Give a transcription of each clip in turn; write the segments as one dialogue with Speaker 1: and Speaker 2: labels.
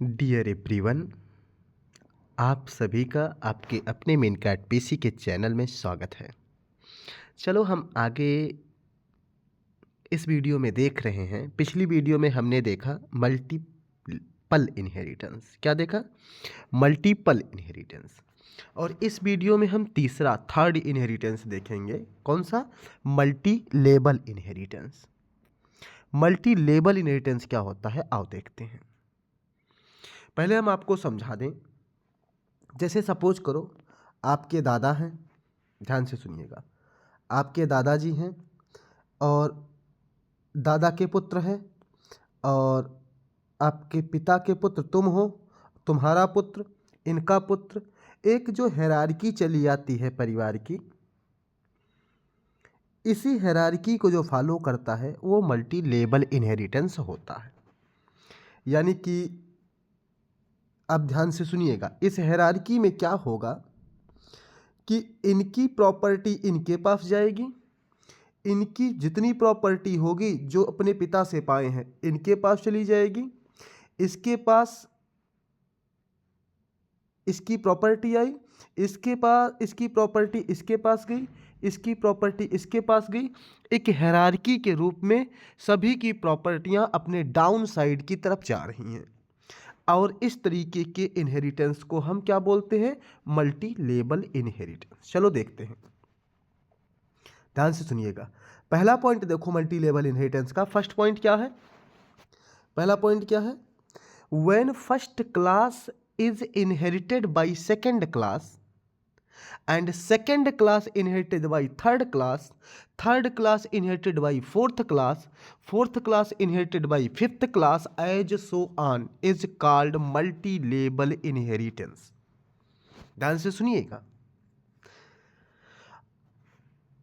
Speaker 1: Dear everyone, आप सभी का आपके अपने मेनकाट पीसी के चैनल में स्वागत है। चलो हम आगे इस वीडियो में देख रहे हैं। पिछली वीडियो में हमने देखा मल्टीपल इनहेरिटेंस। क्या देखा? Multiple inheritance. और इस वीडियो में हम तीसरा थर्ड इनहेरिटेंस देखेंगे। कौन सा? मल्टी लेबल इनहेरिटेंस। मल्टी लेबल इनहेरिटेंस क्या होता है, आओ देखते हैं। पहले हम आपको समझा दें। जैसे सपोज करो आपके दादा हैं, ध्यान से सुनिएगा। आपके दादाजी हैं और दादा के पुत्र हैं, और आपके पिता के पुत्र तुम हो, तुम्हारा पुत्र, इनका पुत्र। एक जो हायरार्की चली आती है परिवार की, इसी हायरार्की को जो फॉलो करता है वो मल्टी लेबल इनहेरिटेंस होता है। यानी कि अब ध्यान से सुनिएगा, इस हायरार्की में क्या होगा कि इनकी प्रॉपर्टी इनके पास जाएगी, इनकी जितनी प्रॉपर्टी होगी जो अपने पिता से पाए हैं इनके पास चली जाएगी, इसके पास इसकी प्रॉपर्टी आई, इसके पास इसकी प्रॉपर्टी इसके पास गई, इसकी प्रॉपर्टी इसके पास गई। एक हायरार्की के रूप में सभी की प्रॉपर्टियां अपने डाउन साइड की तरफ जा रही हैं। और इस तरीके के इनहेरिटेंस को हम क्या बोलते हैं? मल्टी लेबल इनहेरिटेंस। चलो देखते हैं, ध्यान से सुनिएगा। पहला पॉइंट देखो मल्टी लेवल इनहेरिटेंस का। फर्स्ट पॉइंट क्या है? पहला पॉइंट क्या है? When first class is inherited by second class and second class inherited by third class inherited by fourth class inherited by fifth class as so on is called multi लेबल inheritance. ध्यान से सुनिएगा।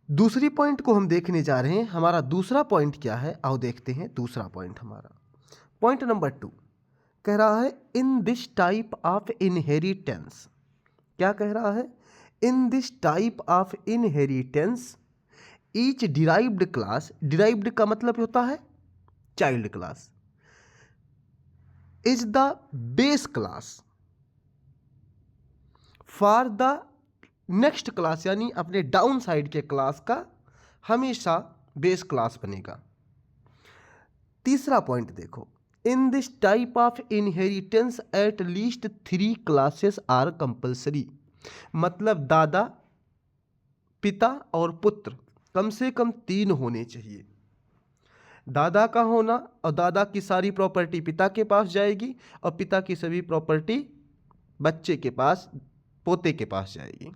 Speaker 1: दूसरी point को हम देखने जा रहे हैं। हमारा दूसरा पॉइंट क्या है, आओ देखते हैं। दूसरा पॉइंट हमारा पॉइंट नंबर 2 कह रहा है इन दिस टाइप ऑफ इनहेरिटेंस। क्या कह रहा है? इन this type of inheritance each derived class, derived का मतलब होता है child class, is the base class for the next class, यानी अपने डाउन साइड के क्लास का हमेशा बेस क्लास बनेगा। तीसरा पॉइंट देखो, in this type of inheritance at least 3 classes are compulsory. मतलब दादा, पिता और पुत्र कम से कम 3 होने चाहिए। दादा का होना और दादा की सारी प्रॉपर्टी पिता के पास जाएगी, और पिता की सभी प्रॉपर्टी बच्चे के पास, पोते के पास जाएगी।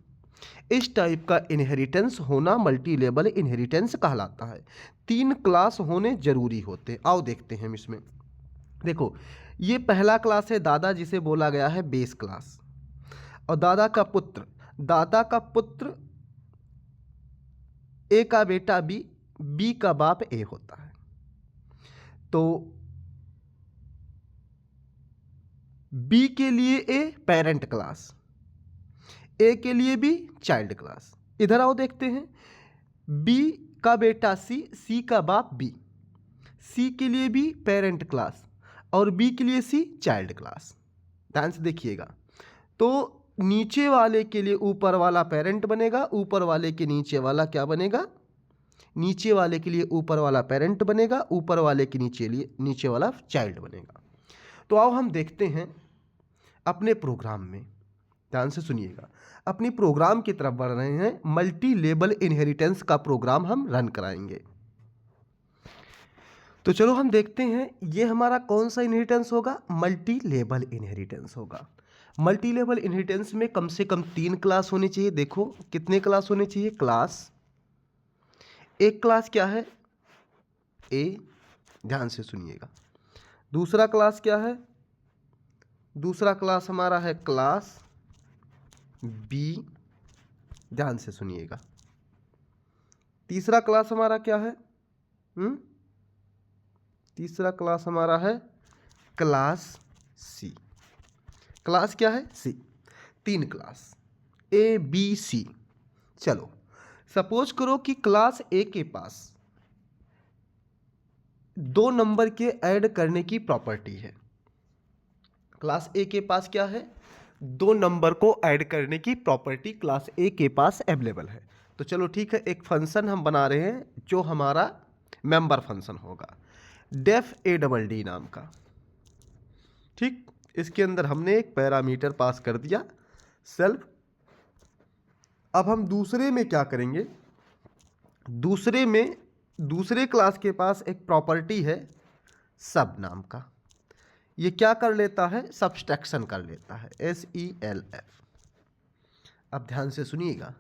Speaker 1: इस टाइप का इनहेरिटेंस होना मल्टी लेवल इनहेरिटेंस कहलाता है। 3 क्लास होने जरूरी होते हैं। आओ देखते हैं हम इसमें। देखो, ये पहला क्लास है दादा, जिसे बोला गया है बेस क्लास। और दादा का पुत्र ए का बेटा बी, बी का बाप ए होता है। तो बी के लिए ए पेरेंट क्लास, ए के लिए बी चाइल्ड क्लास। इधर आओ देखते हैं। बी का बेटा सी, सी का बाप बी, सी के लिए बी पेरेंट क्लास और बी के लिए सी चाइल्ड क्लास। ध्यान से देखिएगा। तो नीचे वाले के लिए ऊपर वाला पेरेंट बनेगा, ऊपर वाले के नीचे वाला क्या बनेगा? नीचे वाले के लिए ऊपर वाला पेरेंट बनेगा, ऊपर वाले के नीचे वाला चाइल्ड बनेगा। तो आओ हम देखते हैं अपने प्रोग्राम में। ध्यान से सुनिएगा, अपनी प्रोग्राम की तरफ बढ़ रहे हैं। मल्टी लेबल इनहेरिटेंस का प्रोग्राम हम रन कराएंगे। तो चलो हम देखते हैं ये हमारा कौन सा इनहेरिटेंस होगा? मल्टी लेबल इनहेरिटेंस होगा। मल्टी लेवल इनहेरिटेंस में कम से कम 3 क्लास होने चाहिए। देखो कितने क्लास होने चाहिए? क्लास, एक क्लास क्या है? ए, ध्यान से सुनिएगा। दूसरा क्लास क्या है? दूसरा क्लास हमारा है क्लास बी, ध्यान से सुनिएगा। तीसरा क्लास हमारा क्या है? तीसरा क्लास हमारा है क्लास सी। क्लास क्या है? सी। 3 क्लास ए बी सी। चलो सपोज करो कि क्लास ए के पास 2 नंबर के ऐड करने की प्रॉपर्टी है। क्लास ए के पास क्या है, 2 नंबर को ऐड करने की प्रॉपर्टी क्लास ए के पास अवेलेबल है। तो चलो ठीक है, एक फंक्शन हम बना रहे हैं जो हमारा मेंबर फंक्शन होगा, डेफ ए डबल डी नाम का। ठीक, इसके अंदर हमने एक पैरामीटर पास कर दिया सेल्फ। अब हम दूसरे में क्या करेंगे, दूसरे में दूसरे क्लास के पास एक प्रॉपर्टी है सब नाम का। ये क्या कर लेता है, सब्सट्रैक्शन कर लेता है, SELF। अब ध्यान से सुनिएगा,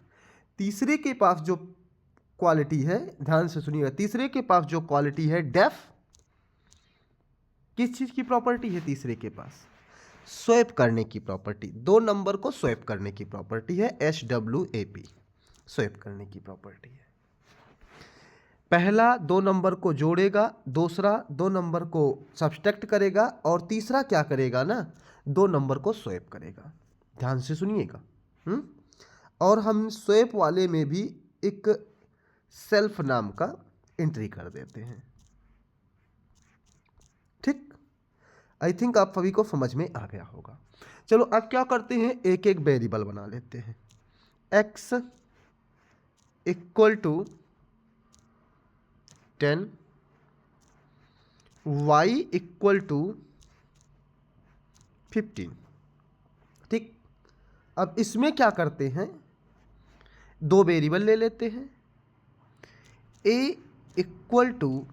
Speaker 1: तीसरे के पास जो क्वालिटी है, ध्यान से सुनिएगा, तीसरे के पास जो क्वालिटी है डेफ, किस चीज़ की प्रॉपर्टी है तीसरे के पास, स्वैप करने की प्रॉपर्टी, 2 नंबर को स्वैप करने की प्रॉपर्टी है, SWAP, स्वैप करने की प्रॉपर्टी है। पहला 2 नंबर को जोड़ेगा, दूसरा 2 नंबर को सब्सट्रैक्ट करेगा, और तीसरा क्या करेगा ना, 2 नंबर को स्वैप करेगा। ध्यान से सुनिएगा। और हम स्वैप वाले में भी एक सेल्फ नाम का एंट्री कर देते हैं। ठीक, आई थिंक आप सभी को समझ में आ गया होगा। चलो अब क्या करते हैं, एक एक वेरिएबल बना लेते हैं। x equal to 10, y equal to 15। ठीक, अब इसमें क्या करते हैं, 2 वेरिएबल ले लेते हैं, a इक्वल टू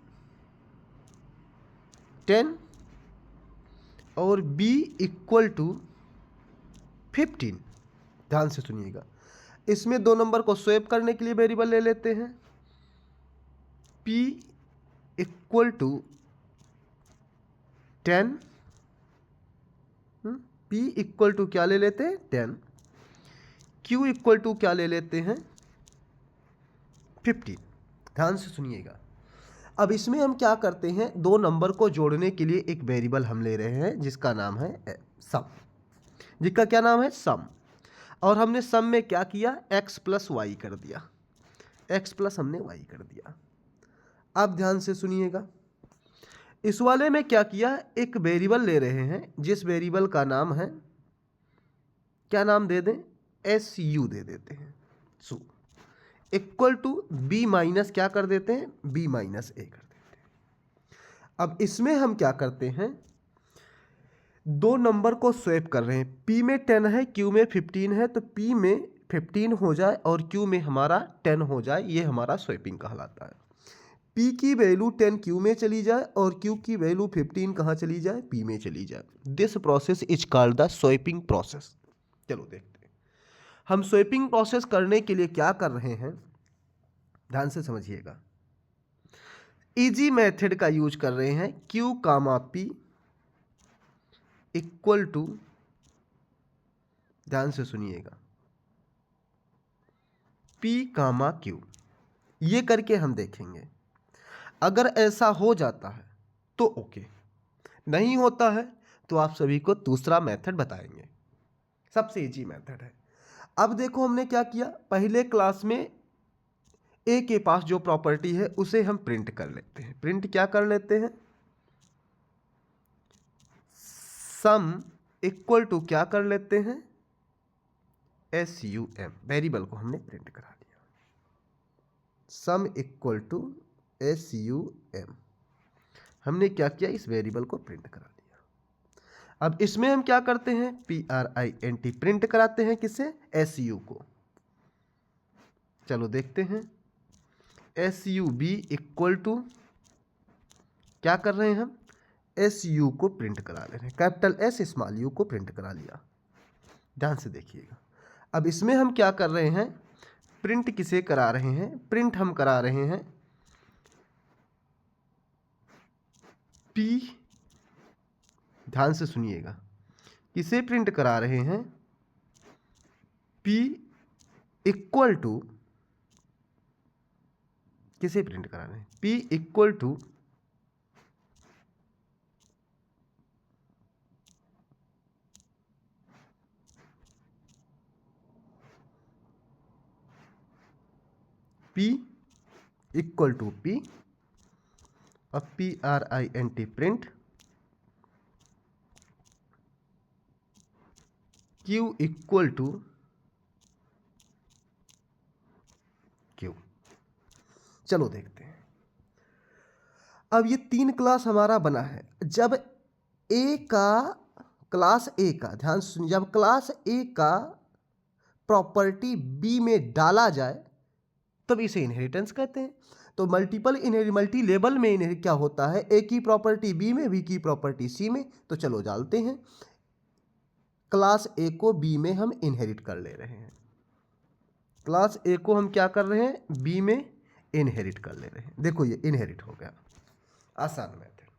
Speaker 1: 10 और b इक्वल टू 15। ध्यान से सुनिएगा, इसमें 2 नंबर को स्वैप करने के लिए वेरिएबल ले लेते हैं, p equal to 10, p equal to क्या ले लेते हैं 10, q इक्वल टू क्या ले लेते हैं 15। ध्यान से सुनिएगा, अब इसमें हम क्या करते हैं, 2 नंबर को जोड़ने के लिए एक वेरिएबल हम ले रहे हैं जिसका नाम है सम, जिसका क्या नाम है सम। और हमने सम में क्या किया, x प्लस वाई कर दिया, x प्लस हमने y कर दिया। अब ध्यान से सुनिएगा, इस वाले में क्या किया, एक वेरिएबल ले रहे हैं जिस वेरिएबल का नाम है, क्या नाम दे दें, SU दे देते हैं, सु इक्वल टू b माइनस क्या कर देते हैं, b माइनस a कर देते हैं। अब इसमें हम क्या करते हैं, 2 नंबर को स्वैप कर रहे हैं, p में 10 है, q में 15 है, तो p में 15 हो जाए और q में हमारा 10 हो जाए, ये हमारा स्वैपिंग कहलाता है। p की वैल्यू 10 q में चली जाए और q की वैल्यू 15 कहाँ चली जाए, p में चली जाए। This process is called the swapping process. चलो देखते हैं, हम स्वैपिंग प्रोसेस करने के लिए क्या कर रहे हैं, ध्यान से समझिएगा, इजी मेथड का यूज कर रहे हैं, q comma p equal to, ध्यान से सुनिएगा, p कामा q, ये करके हम देखेंगे। अगर ऐसा हो जाता है तो ओके, नहीं होता है तो आप सभी को दूसरा मेथड बताएंगे, सबसे इजी मेथड है। अब देखो हमने क्या किया, पहले क्लास में ए के पास जो प्रॉपर्टी है उसे हम प्रिंट कर लेते हैं। प्रिंट क्या कर लेते हैं, सम इक्वल टू क्या कर लेते हैं, SUM, वेरिएबल को हमने प्रिंट करा दिया, सम इक्वल टू SUM, हमने क्या किया, इस वेरिएबल को प्रिंट करा दिया। अब इसमें हम क्या करते हैं, PRINT प्रिंट कराते हैं, किसे, SU को। चलो देखते हैं, SUB इक्वल टू क्या कर रहे हैं हम, SU को प्रिंट करा ले रहे हैं, कैपिटल S स्मॉल u को प्रिंट करा लिया। ध्यान से देखिएगा, अब इसमें हम क्या कर रहे हैं, प्रिंट किसे करा रहे हैं, प्रिंट हम करा रहे हैं P, ध्यान से सुनिएगा, किसे प्रिंट करा रहे हैं, P इक्वल टू, किसे प्रिंट करा रहे हैं, P equal to P equal to P, अब PRINT print Q equal to Q। चलो देखते हैं। अब ये 3 क्लास हमारा बना है। जब ए का क्लास ए का, ध्यान से सुनिए, जब क्लास ए का प्रॉपर्टी बी में डाला जाए तब इसे इनहेरिटेंस कहते हैं। तो मल्टी लेवल में क्या होता है, ए की प्रॉपर्टी बी में, बी की प्रॉपर्टी सी में। तो चलो डालते हैं, क्लास ए को बी में हम इनहेरिट कर ले रहे हैं। क्लास ए को हम क्या कर रहे हैं, बी में इनहेरिट कर ले रहे हैं। देखो ये इनहेरिट हो गया, आसान मेथड।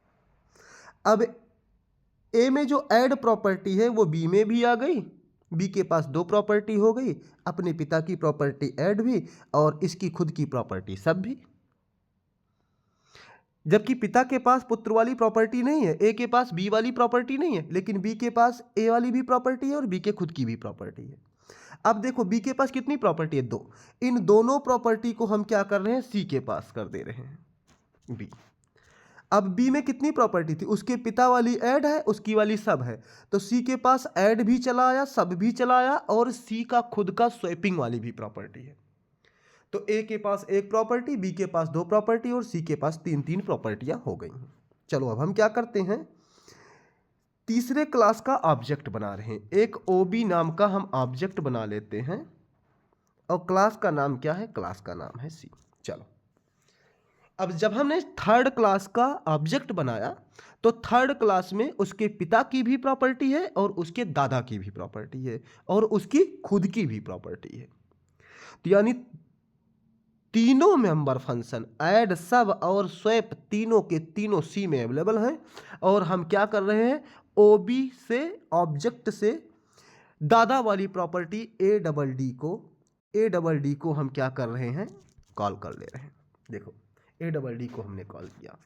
Speaker 1: अब ए में जो ऐड प्रॉपर्टी है वो बी में भी आ गई, बी के पास 2 प्रॉपर्टी हो गई, अपने पिता की प्रॉपर्टी ऐड भी और इसकी खुद की प्रॉपर्टी सब भी। जबकि पिता के पास पुत्र वाली प्रॉपर्टी नहीं है, ए के पास बी वाली प्रॉपर्टी नहीं है, लेकिन बी के पास ए वाली भी प्रॉपर्टी है और बी के खुद की भी प्रॉपर्टी है। अब देखो बी के पास कितनी प्रॉपर्टी है, 2। इन दोनों प्रॉपर्टी को हम क्या कर रहे हैं, सी के पास कर दे रहे हैं, बी। अब बी में कितनी प्रॉपर्टी थी, उसके पिता वाली ऐड है, उसकी वाली सब है। तो सी के पास ऐड भी चला आया, सब भी चला आया, और सी का खुद का स्वैपिंग वाली भी प्रॉपर्टी है। तो ए के पास 1 प्रॉपर्टी, बी के पास 2 प्रॉपर्टी और सी के पास 3 प्रॉपर्टियां हो गई हैं। चलो अब हम क्या करते हैं, तीसरे क्लास का ऑब्जेक्ट बना रहे हैं। एक ओबी नाम का हम ऑब्जेक्ट बना लेते हैं और क्लास का नाम क्या है, क्लास का नाम है सी। चलो अब जब हमने थर्ड क्लास का ऑब्जेक्ट बनाया तो थर्ड क्लास में उसके पिता की भी प्रॉपर्टी है और उसके दादा की भी प्रॉपर्टी है और उसकी खुद की भी प्रॉपर्टी है। तो यानी तीनों मेंबर फंक्शन ऐड, सब और स्वैप तीनों के तीनों सी में अवेलेबल हैं। और हम क्या कर रहे हैं, ओबी से ऑब्जेक्ट से दादा वाली प्रॉपर्टी ए डबल डी को हम क्या कर रहे हैं, कॉल कर ले रहे हैं। देखो ए डबल डी को हमने कॉल किया,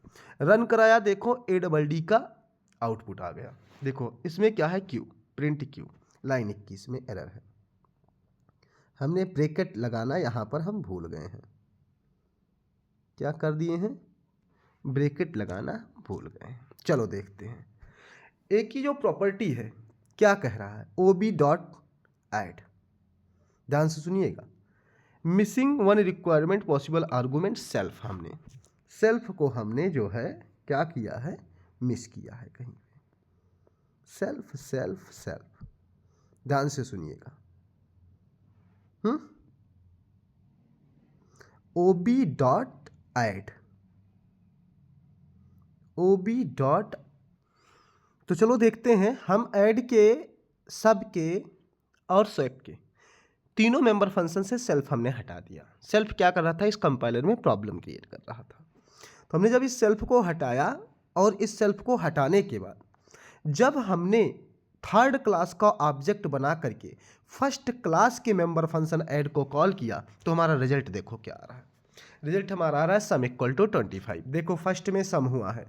Speaker 1: रन कराया, देखो ए डबल डी का आउटपुट आ गया। देखो इसमें क्या है, क्यू, प्रिंट क्यू। लाइन 21 में एरर है, हमने ब्रैकेट लगाना यहाँ पर हम भूल गए हैं। क्या कर दिए हैं, ब्रैकेट लगाना भूल गए हैं। चलो देखते हैं, ए की जो प्रॉपर्टी है क्या कह रहा है, ओबी डॉट ऐड। ध्यान से सुनिएगा, missing one requirement possible argument self. हमने सेल्फ को हमने जो है क्या किया है, मिस किया है कहीं पे। सेल्फ सेल्फ सेल्फ, ध्यान से सुनिएगा। ओबी डॉट ऐड, ओबी डॉट। तो चलो देखते हैं, हम ऐड के, सब के और स्वैप के तीनों मेंबर फंक्शन से सेल्फ हमने हटा दिया। सेल्फ क्या कर रहा था, इस कंपाइलर में प्रॉब्लम क्रिएट कर रहा था। तो हमने जब इस सेल्फ को हटाया और इस सेल्फ को हटाने के बाद जब हमने थर्ड क्लास का ऑब्जेक्ट बना करके फर्स्ट क्लास के मेंबर फंक्शन ऐड को कॉल किया तो हमारा रिजल्ट देखो क्या आ रहा है। रिजल्ट हमारा आ रहा है सम इक्वल टू 25। देखो फर्स्ट में सम हुआ है,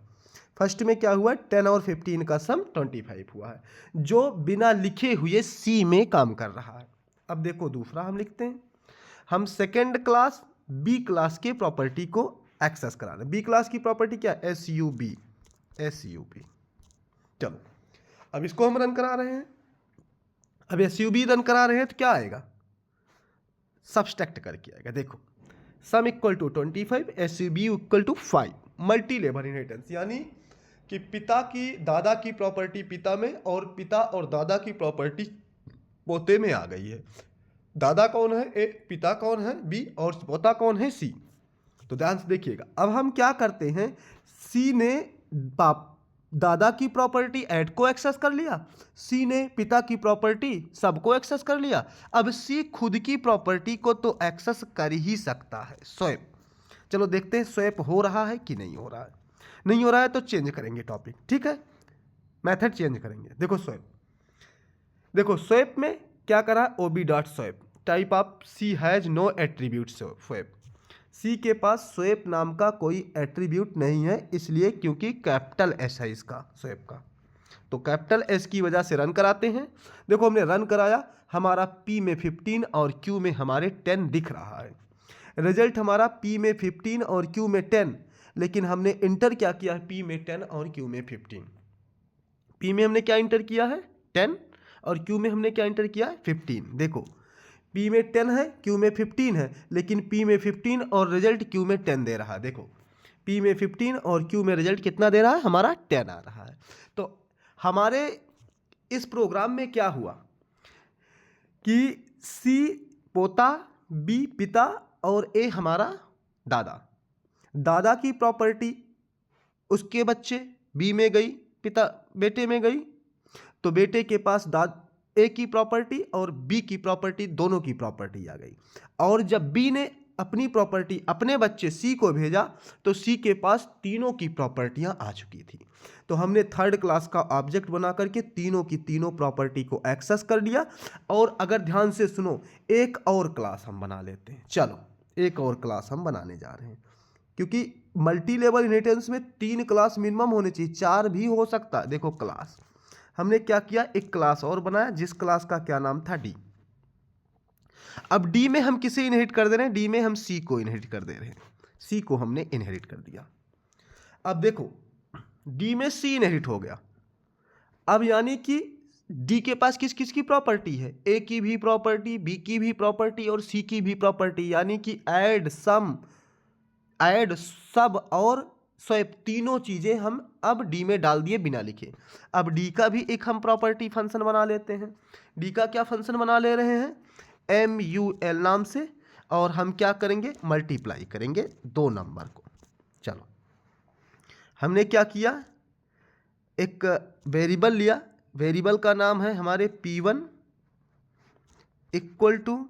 Speaker 1: फर्स्ट में क्या हुआ, 10 और 15 का सम 25 हुआ है, जो बिना लिखे हुए सी में काम कर रहा है। अब देखो दूसरा हम लिखते हैं, हम सेकेंड क्लास बी क्लास के प्रॉपर्टी को एक्सेस करा रहे हैं। बी क्लास की प्रॉपर्टी क्या है, एस यू बी। चलो अब इसको हम रन करा रहे हैं। अब एस यू बी रन करा रहे हैं तो क्या आएगा, सब्सट्रैक्ट करके आएगा। देखो sum equal to 25, S U B equal to 5। Multi level inheritance, यानी कि पिता की दादा की प्रॉपर्टी पिता में और पिता और दादा की प्रॉपर्टी पोते में आ गई है। दादा कौन है, ए, पिता कौन है, बी, और पोता कौन है, सी। तो ध्यान से देखिएगा, अब हम क्या करते हैं, सी ने दादा की प्रॉपर्टी ऐड को एक्सेस कर लिया, सी ने पिता की प्रॉपर्टी सबको एक्सेस कर लिया। अब सी खुद की प्रॉपर्टी को तो एक्सेस कर ही सकता है, स्वैप। चलो देखते हैं स्वैप हो रहा है कि नहीं हो रहा है। नहीं हो रहा है तो चेंज करेंगे टॉपिक, ठीक है, मेथड चेंज करेंगे। देखो स्वैप, देखो स्वैप में क्या करा, ob dot swap, type of C has no attribute swap. C के पास स्वैप नाम का कोई एट्रीब्यूट नहीं है, इसलिए क्योंकि कैपिटल एस है इसका स्वैप का। तो कैपिटल एस की वजह से रन कराते हैं। देखो हमने रन कराया, हमारा पी में 15 और क्यू में हमारे 10 दिख रहा है। रिजल्ट हमारा पी में 15 और क्यू में 10, लेकिन हमने इंटर क्या किया है, पी में 10 और क्यू में 15। पी में हमने क्या इंटर किया है, 10, और क्यू में हमने क्या इंटर किया 15। देखो पी में 10 है, क्यू में 15 है, लेकिन पी में 15 और रिजल्ट क्यू में 10 दे रहा है। देखो पी में 15 और क्यू में रिजल्ट कितना दे रहा है, हमारा 10 आ रहा है। तो हमारे इस प्रोग्राम में क्या हुआ कि सी पोता, बी पिता और ए हमारा दादा। दादा की प्रॉपर्टी उसके बच्चे बी में गई, पिता बेटे में गई, तो बेटे के पास ए की प्रॉपर्टी और बी की प्रॉपर्टी, दोनों की प्रॉपर्टी आ गई। और जब बी ने अपनी प्रॉपर्टी अपने बच्चे सी को भेजा तो सी के पास तीनों की प्रॉपर्टियां आ चुकी थी। तो हमने थर्ड क्लास का ऑब्जेक्ट बना करके तीनों की तीनों प्रॉपर्टी को एक्सेस कर लिया। और अगर ध्यान से सुनो, एक और क्लास हम बना लेते हैं। चलो एक और क्लास हम बनाने जा रहे हैं, क्योंकि मल्टी लेवल इनहेरिटेंस में 3 क्लास मिनिमम होने चाहिए, 4 भी हो सकता है। देखो क्लास हमने क्या किया, एक क्लास और बनाया जिस क्लास का क्या नाम था डी। अब डी में हम किसे इनहेरिट कर दे रहे हैं, डी में हम सी को इनहेरिट कर दे रहे हैं। सी को हमने इनहेरिट कर दिया। अब देखो डी में सी इनहेरिट हो गया। अब यानी कि डी के पास किस किस की प्रॉपर्टी है, ए की भी प्रॉपर्टी, बी की भी प्रॉपर्टी और सी की भी प्रॉपर्टी। यानी कि ऐड सब और स्वैप, तीनों चीजें हम अब डी में डाल दिए बिना लिखे। अब डी का भी एक हम प्रॉपर्टी फंक्शन बना लेते हैं। डी का क्या फंक्शन बना ले रहे हैं, MUL नाम से, और हम क्या करेंगे, मल्टीप्लाई करेंगे 2 नंबर को। चलो हमने क्या किया, एक वेरिएबल लिया, वेरिएबल का नाम है हमारे P1 इक्वल टू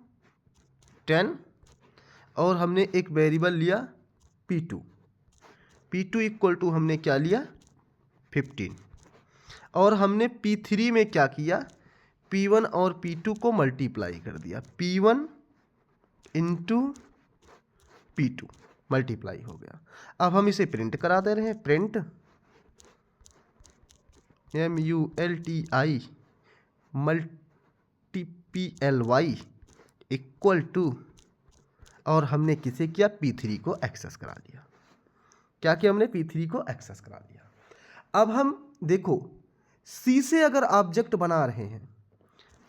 Speaker 1: 10, और हमने एक वेरिएबल लिया P2 इक्वल टू हमने क्या लिया 15, और हमने P3 में क्या किया, P1 और P2 को मल्टीप्लाई कर दिया, P1 इंटू P2 मल्टीप्लाई हो गया। अब हम इसे प्रिंट करा दे रहे हैं, प्रिंट MULTI मल्टीPLY इक्वल टू, और हमने किसे किया, P3 को एक्सेस करा दिया। क्या किया हमने, P3 को एक्सेस करा दिया। अब हम देखो C से अगर ऑब्जेक्ट बना रहे हैं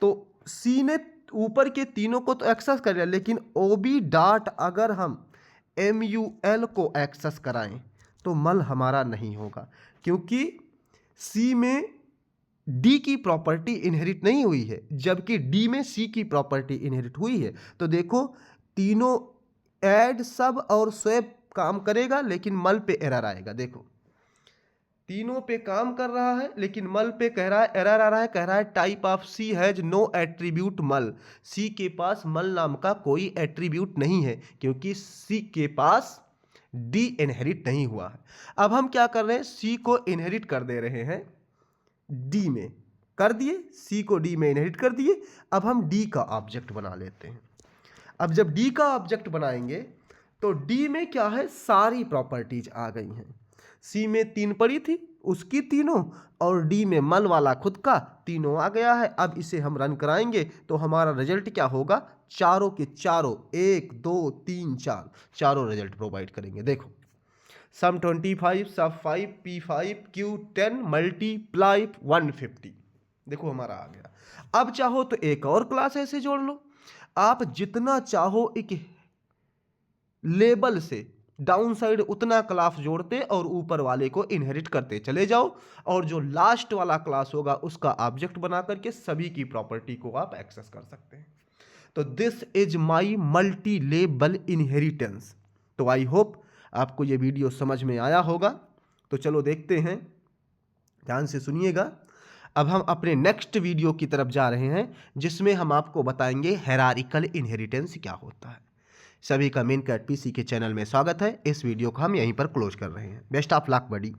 Speaker 1: तो C ने ऊपर के तीनों को तो एक्सेस कर लिया, लेकिन OB डॉट अगर हम MUL को एक्सेस कराएं तो मल हमारा नहीं होगा, क्योंकि C में D की प्रॉपर्टी इनहेरिट नहीं हुई है, जबकि D में C की प्रॉपर्टी इनहेरिट हुई है। तो देखो तीनों ऐड सब और स्वैप काम करेगा, लेकिन मल पे एरर आएगा। देखो तीनों पे काम कर रहा है, लेकिन मल पे कह रहा है एरर आ रहा है, कह रहा है type of C has no attribute मल। सी के पास मल नाम का कोई एट्रीब्यूट नहीं है, क्योंकि सी के पास डी इनहेरिट नहीं हुआ है। अब हम क्या कर रहे हैं, सी को इनहेरिट कर दे रहे हैं डी में, कर दिए, सी को डी में इनहेरिट कर दिए। अब हम डी का ऑब्जेक्ट बना लेते हैं। अब जब डी का ऑब्जेक्ट बनाएंगे तो डी में क्या है, सारी प्रॉपर्टीज आ गई हैं। सी में 3 पड़ी थी उसकी तीनों, और डी में मल वाला खुद का तीनों आ गया है। अब इसे हम रन कराएंगे तो हमारा रिजल्ट क्या होगा, चारों के चारों 1 2 3 4 चारों रिजल्ट प्रोवाइड करेंगे। देखो सम 25 सब 5 P5 Q10 मल्टीप्लाई 150, देखो हमारा आ गया। अब चाहो तो एक और क्लास ऐसे जोड़ लो, आप जितना चाहो एक लेबल से डाउन साइड उतना क्लास जोड़ते और ऊपर वाले को इनहेरिट करते चले जाओ, और जो लास्ट वाला क्लास होगा उसका ऑब्जेक्ट बना करके सभी की प्रॉपर्टी को आप एक्सेस कर सकते हैं। तो दिस इज माई मल्टी लेबल इनहेरिटेंस। तो आई होप आपको ये वीडियो समझ में आया होगा। तो चलो देखते हैं, ध्यान से सुनिएगा। अब हम अपने नेक्स्ट वीडियो की तरफ जा रहे हैं, जिसमें हम आपको बताएंगे हायरार्किकल इनहेरिटेंस क्या होता है। सभी का मेनकैट पीसी के चैनल में स्वागत है। इस वीडियो को हम यहीं पर क्लोज कर रहे हैं। Best of luck buddy.